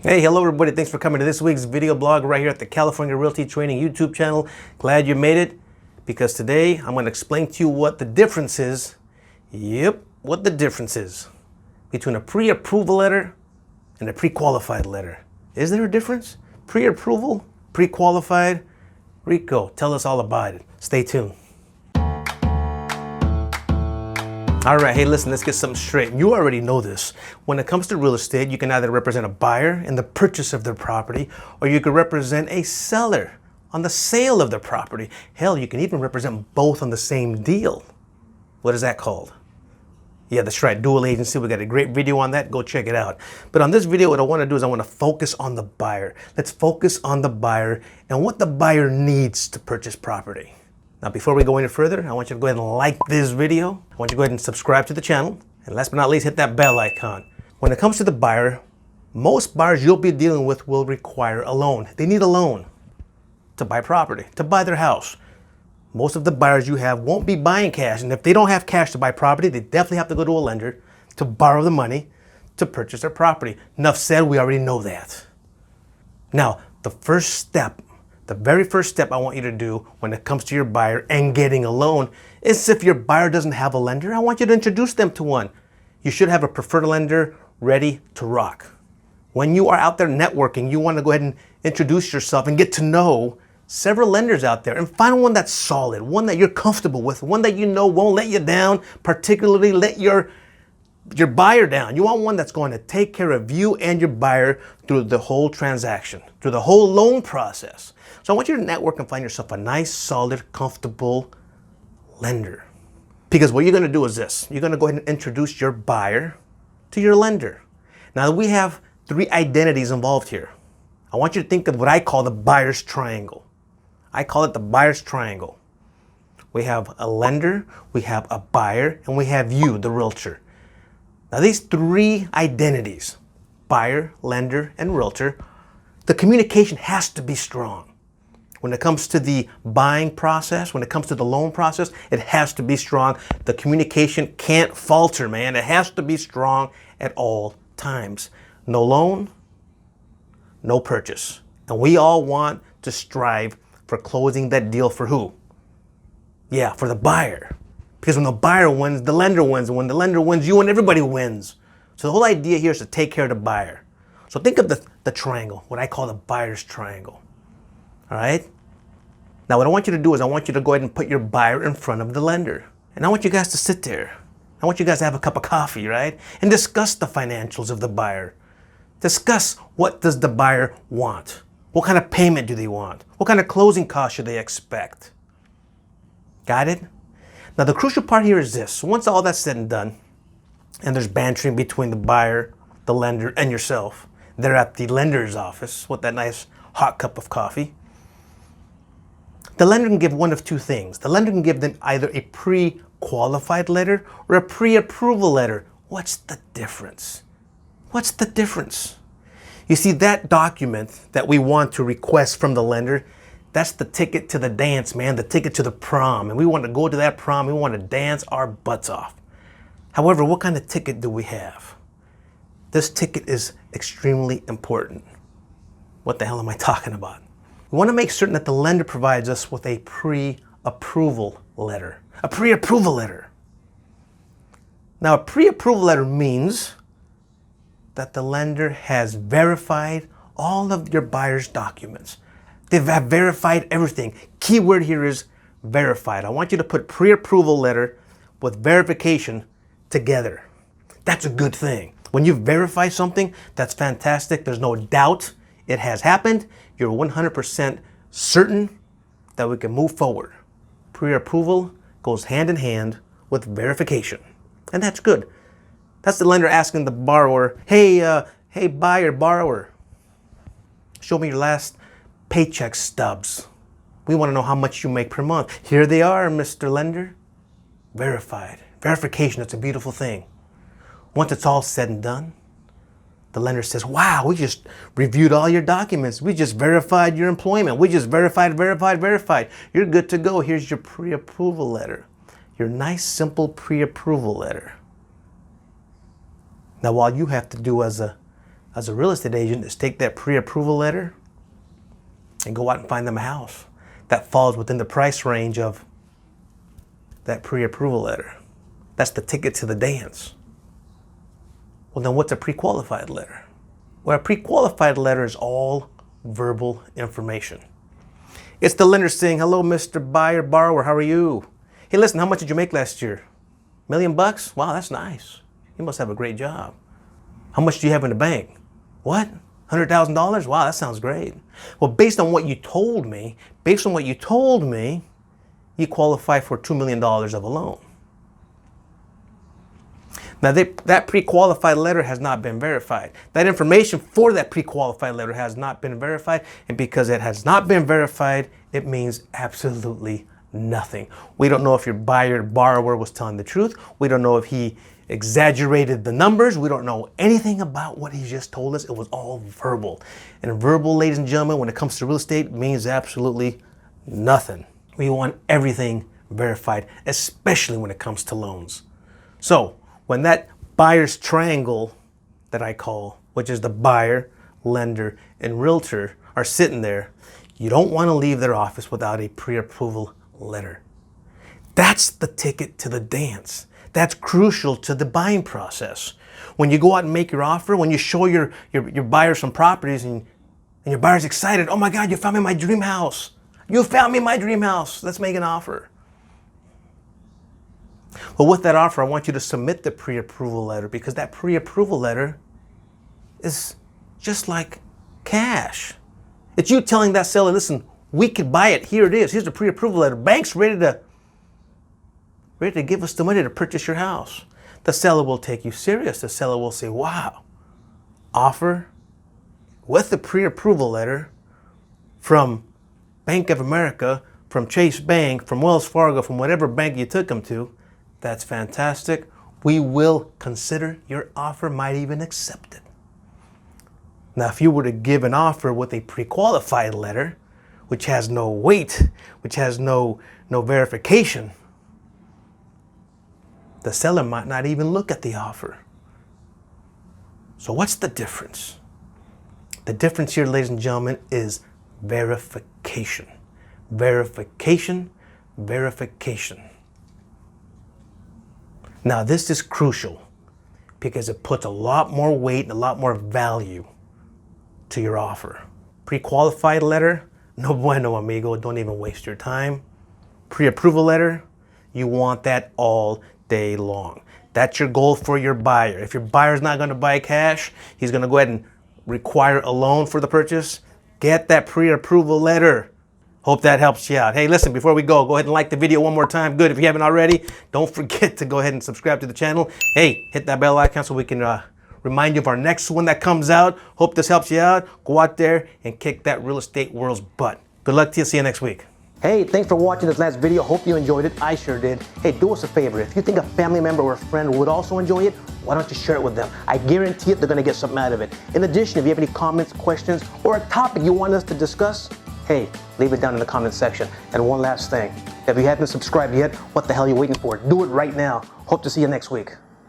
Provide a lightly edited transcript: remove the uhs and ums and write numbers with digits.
Hey, hello everybody. Thanks for coming to this week's video blog right here at the California Realty Training YouTube channel. Glad you made it, because today I'm going to explain to you what the difference is. Yep, what the difference is between a pre-approval letter and a pre-qualified letter. Is there a difference? Pre-approval, pre-qualified? Rico, tell us all about it. Stay tuned. All right, hey, listen, let's get something straight. You already know this. When it comes to real estate, you can either represent a buyer in the purchase of their property, or you could represent a seller on the sale of their property. Hell, you can even represent both on the same deal. What is that called? Yeah, that's right, dual agency. We got a great video on that. Go check it out. But on this video, what I want to do is I want to focus on the buyer. Let's focus on the buyer and what the buyer needs to purchase property. Now, before we go any further, I want you to go ahead and like this video. I want you to go ahead and subscribe to the channel. And last but not least, hit that bell icon. When it comes to the buyer, most buyers you'll be dealing with will require a loan. They need a loan to buy property, to buy their house. Most of the buyers you have won't be buying cash. And if they don't have cash to buy property, they definitely have to go to a lender to borrow the money to purchase their property. Enough said, we already know that. Now, the very first step I want you to do when it comes to your buyer and getting a loan is, if your buyer doesn't have a lender, I want you to introduce them to one. You should have a preferred lender ready to rock. When you are out there networking, you want to go ahead and introduce yourself and get to know several lenders out there and find one that's solid, one that you're comfortable with, one that you know won't let you down, particularly let your buyer down. You want one that's going to take care of you and your buyer through the whole transaction, through the whole loan process. So I want you to network and find yourself a nice, solid, comfortable lender. Because what you're going to do is this. You're going to go ahead and introduce your buyer to your lender. Now, we have three identities involved here. I want you to think of what I call the buyer's triangle. I call it the buyer's triangle. We have a lender, we have a buyer, and we have you, the realtor. Now, these three identities, buyer, lender, and realtor, the communication has to be strong. When it comes to the buying process, when it comes to the loan process, it has to be strong. The communication can't falter, man. It has to be strong at all times. No loan, no purchase. And we all want to strive for closing that deal for who? Yeah, for the buyer. Because when the buyer wins, the lender wins. And when the lender wins, you and everybody wins. So the whole idea here is to take care of the buyer. So think of the triangle, what I call the buyer's triangle. All right? Now, what I want you to do is I want you to go ahead and put your buyer in front of the lender. And I want you guys to sit there. I want you guys to have a cup of coffee, right? And discuss the financials of the buyer. Discuss, what does the buyer want? What kind of payment do they want? What kind of closing costs should they expect? Got it? Now, the crucial part here is this. Once all that's said and done, and there's bantering between the buyer, the lender, and yourself, they're at the lender's office with that nice hot cup of coffee. The lender can give one of two things. The lender can give them either a pre-qualified letter or a pre-approval letter. What's the difference? What's the difference? You see, that document that we want to request from the lender, that's the ticket to the dance, man, the ticket to the prom. And we want to go to that prom. We want to dance our butts off. However, what kind of ticket do we have? This ticket is extremely important. What the hell am I talking about? We want to make certain that the lender provides us with a pre-approval letter. A pre-approval letter. Now, a pre-approval letter means that the lender has verified all of your buyer's documents. They've verified everything. Keyword here is verified. I want you to put pre-approval letter with verification together. That's a good thing. When you verify something, that's fantastic. There's no doubt it has happened. You're 100% certain that we can move forward. Pre-approval goes hand in hand with verification. And that's good. That's the lender asking the borrower, hey buyer, borrower, show me your last paycheck stubs. We want to know how much you make per month. Here they are, Mr. Lender. Verified. Verification, it's a beautiful thing. Once it's all said and done, the lender says, wow, we just reviewed all your documents. We just verified your employment. We just verified. You're good to go. Here's your pre-approval letter. Your nice, simple pre-approval letter. Now, all you have to do as a as a real estate agent is take that pre-approval letter and go out and find them a house that falls within the price range of that pre-approval letter. That's the ticket to the dance. Well, then what's a pre-qualified letter? Well, a pre-qualified letter is all verbal information. It's the lender saying, hello, Mr. Buyer, borrower, how are you? Hey, listen, how much did you make last year? $1 million bucks? Wow, that's nice. You must have a great job. How much do you have in the bank? What? $100,000? Wow, that sounds great. Well, based on what you told me, you qualify for $2 million of a loan. Now, that pre-qualified letter has not been verified. That information for that pre-qualified letter has not been verified, and because it has not been verified, it means absolutely nothing. We don't know if your borrower was telling the truth. We don't know if he exaggerated the numbers. We don't know anything about what he just told us. It was all verbal. And verbal, ladies and gentlemen, when it comes to real estate, means absolutely nothing. We want everything verified, especially when it comes to loans. So, when that buyer's triangle that I call, which is the buyer, lender, and realtor, are sitting there, you don't want to leave their office without a pre-approval letter. That's the ticket to the dance. That's crucial to the buying process. When you go out and make your offer, when you show your buyer some properties and your buyer's excited, oh my God, you found me my dream house. You found me my dream house. Let's make an offer. Well, with that offer, I want you to submit the pre-approval letter, because that pre-approval letter is just like cash. It's you telling that seller, listen, we could buy it. Here it is. Here's the pre-approval letter. Bank's ready to give us the money to purchase your house. The seller will take you serious. The seller will say, wow, offer with the pre-approval letter from Bank of America, from Chase Bank, from Wells Fargo, from whatever bank you took them to. That's fantastic. We will consider your offer, might even accept it. Now, if you were to give an offer with a pre-qualified letter, which has no weight, which has no verification, the seller might not even look at the offer. So what's the difference? The difference here, ladies and gentlemen, is verification. Verification, verification. Now, this is crucial because it puts a lot more weight and a lot more value to your offer. Pre-qualified letter, no bueno, amigo. Don't even waste your time. Pre-approval letter, you want that all day long. That's your goal for your buyer. If your buyer's not going to buy cash, he's going to go ahead and require a loan for the purchase. Get that pre-approval letter. Hope that helps you out. Hey, listen, before we go ahead and like the video one more time. Good. If you haven't already, don't forget to go ahead and subscribe to the channel. Hey, hit that bell icon so we can remind you of our next one that comes out. Hope this helps you out. Go out there and kick that real estate world's butt. Good luck to you. See you next week. Hey, thanks for watching this last video. Hope you enjoyed it. I sure did. Hey, do us a favor. If you think a family member or a friend would also enjoy it, why don't you share it with them? I guarantee it, they're going to get something out of it. In addition, if you have any comments, questions, or a topic you want us to discuss, hey, leave it down in the comment section. And one last thing, if you haven't subscribed yet, what the hell are you waiting for? Do it right now. Hope to see you next week.